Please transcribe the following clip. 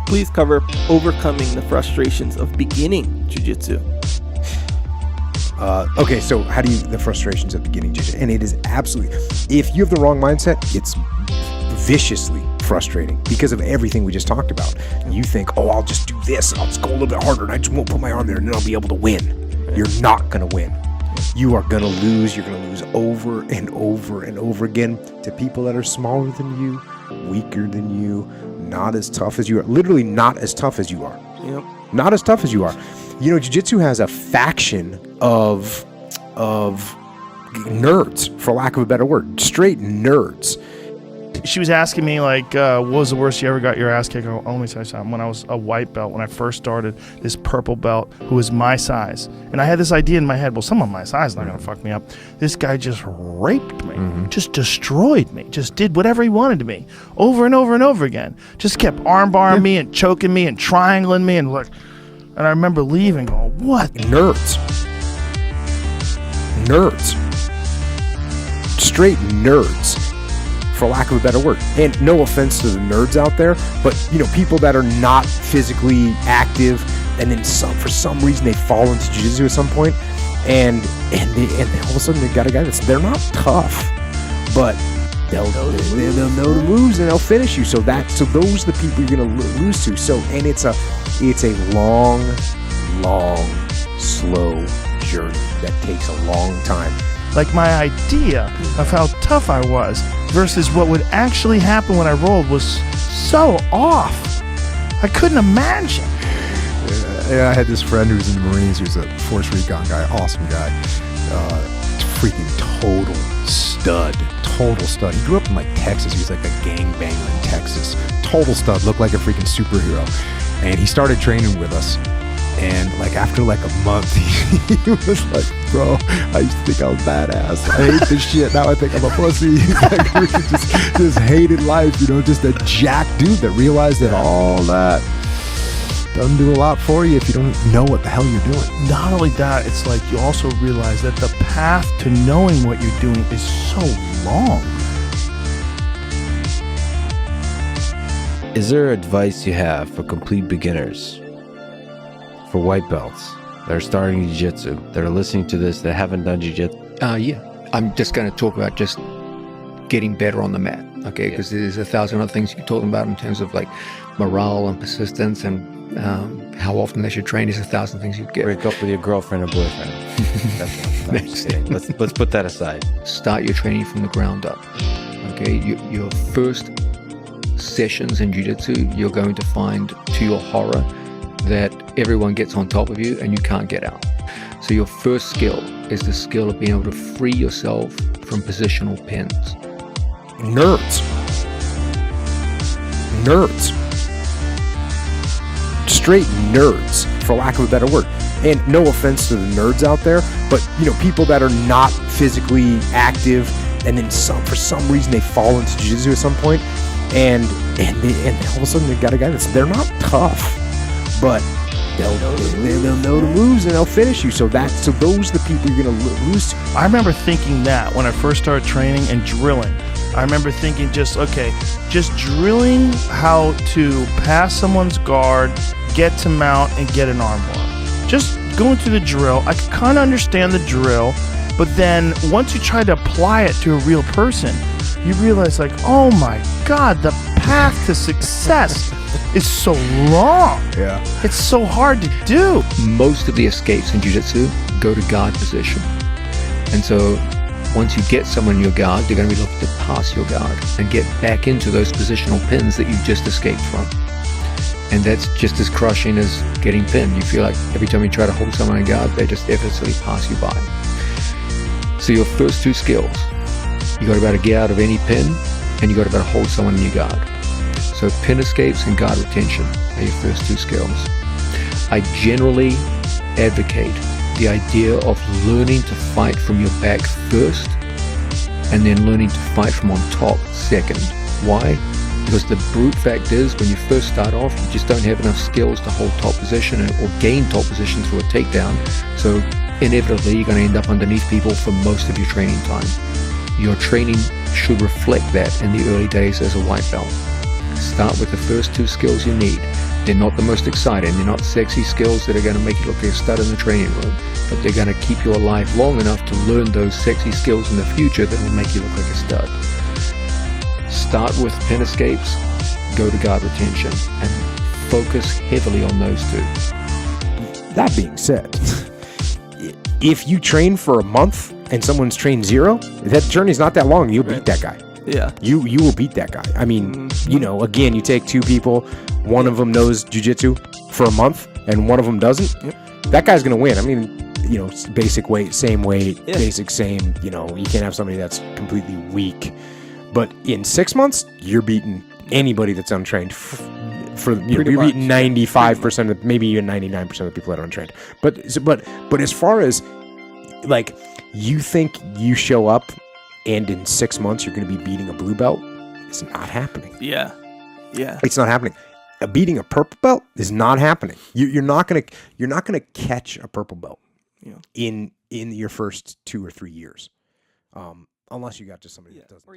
please cover overcoming the frustrations of beginning jiu-jitsu. Okay, so how do you, the frustrations of beginning jiu-jitsu? And it is absolutely, if you have the wrong mindset, it's viciously frustrating because of everything we just talked about. You think, oh, I'll just do this, I'll just go a little bit harder, and I just won't put my arm there, and then I'll be able to win. You're not going to win. You are going to lose. You're going to lose over and over and over again to people that are smaller than you, weaker than you, not as tough as you are. Literally not as tough as you are. Yep. Not as tough as you are. You know, jiu-jitsu has a faction of nerds, for lack of a better word, straight nerds. She was asking me, like, what was the worst you ever got your ass kicked? Oh, let me tell you something. When I was a white belt, when I first started, this purple belt who was my size. And I had this idea in my head, well, someone my size is not going to fuck me up. This guy just raped me, just destroyed me, just did whatever he wanted to me over and over and over again. Just kept armbarring me and choking me and triangling me. And I remember leaving going, what? Nerds. Straight nerds, for lack of a better word. And no offense to the nerds out there, but you know, people that are not physically active, and then for some reason they fall into jiu-jitsu at some point, and all of a sudden they got a guy they're not tough, but they'll know the moves and they'll finish you. So those are the people you're gonna lose to. So, and it's a long, slow journey that takes a long time. Like, my idea of how tough I was versus what would actually happen when I rolled was so off. I couldn't imagine. Yeah, I had this friend who was in the Marines. He was a Force Recon guy, awesome guy. Freaking total stud. He grew up in like Texas. He was like a gangbanger in Texas. Total stud, looked like a freaking superhero. And he started training with us. And like after like a month, he was like, bro, I used to think I was badass. I hate this shit. Now I think I'm a pussy. Like, just hated life, you know, just a jack dude that realized that all that doesn't do a lot for you if you don't know what the hell you're doing. Not only that, it's like you also realize that the path to knowing what you're doing is so long. Is there advice you have for complete beginners? For white belts that are starting jiu-jitsu, that are listening to this, that haven't done jiu-jitsu? Yeah, I'm just going to talk about just getting better on the mat, okay? Because there's 1,000 other things you can talk about in terms of like morale and persistence and how often they should train. There's 1,000 things you get. Break up with your girlfriend or boyfriend. I'm just kidding. Let's put that aside. Start your training from the ground up, okay? Your first sessions in jiu-jitsu, you're going to find, to your horror, that everyone gets on top of you and you can't get out. So your first skill is the skill of being able to free yourself from positional pins. Nerds. Straight nerds, for lack of a better word. And no offense to the nerds out there, but you know, people that are not physically active, and then for some reason they fall into jiu-jitsu at some point, and all of a sudden they got a guy they're not tough, but they'll know the moves and they'll finish you. So those are the people you're gonna lose to. I remember thinking that when I first started training and drilling. I remember thinking just drilling how to pass someone's guard, get to mount, and get an armbar. Just going through the drill. I could kind of understand the drill, but then once you try to apply it to a real person, you realize like, oh my God, the path to success is so long. Yeah. It's so hard to do. Most of the escapes in jiu-jitsu go to guard position. And so once you get someone in your guard, they're going to be looking to pass your guard and get back into those positional pins that you just escaped from. And that's just as crushing as getting pinned. You feel like every time you try to hold someone in guard, they just effortlessly pass you by. So your first two skills, you got to be able to get out of any pin, and you got to be able to hold someone in your guard. So pin escapes and guard retention are your first two skills. I generally advocate the idea of learning to fight from your back first, and then learning to fight from on top second. Why? Because the brute fact is, when you first start off, you just don't have enough skills to hold top position or gain top position through a takedown. So inevitably, you're going to end up underneath people for most of your training time. Your training should reflect that in the early days as a white belt. Start with the first two skills you need. They're not the most exciting. They're not sexy skills that are going to make you look like a stud in the training room, but they're going to keep you alive long enough to learn those sexy skills in the future that will make you look like a stud. Start with pin escapes, go to guard retention, and focus heavily on those two. That being said, if you train for a month and someone's trained 0, that journey's not that long. You'll beat that guy. Yeah. You will beat that guy. I mean, again, you take 2 people, one of them knows jiu-jitsu for a month and one of them doesn't. Yep. That guy's going to win. I mean, basic weight, basic same, you can't have somebody that's completely weak. But in 6 months, you're beating anybody that's untrained. You're beating 95%, of, maybe even 99% of the people that are untrained. But as far as like, you think you show up and in 6 months you're going to be beating a blue belt, it's not happening. Yeah. It's not happening. Beating a purple belt is not happening. You're not gonna catch a purple belt in your first 2 or 3 years, unless you got just somebody that doesn't.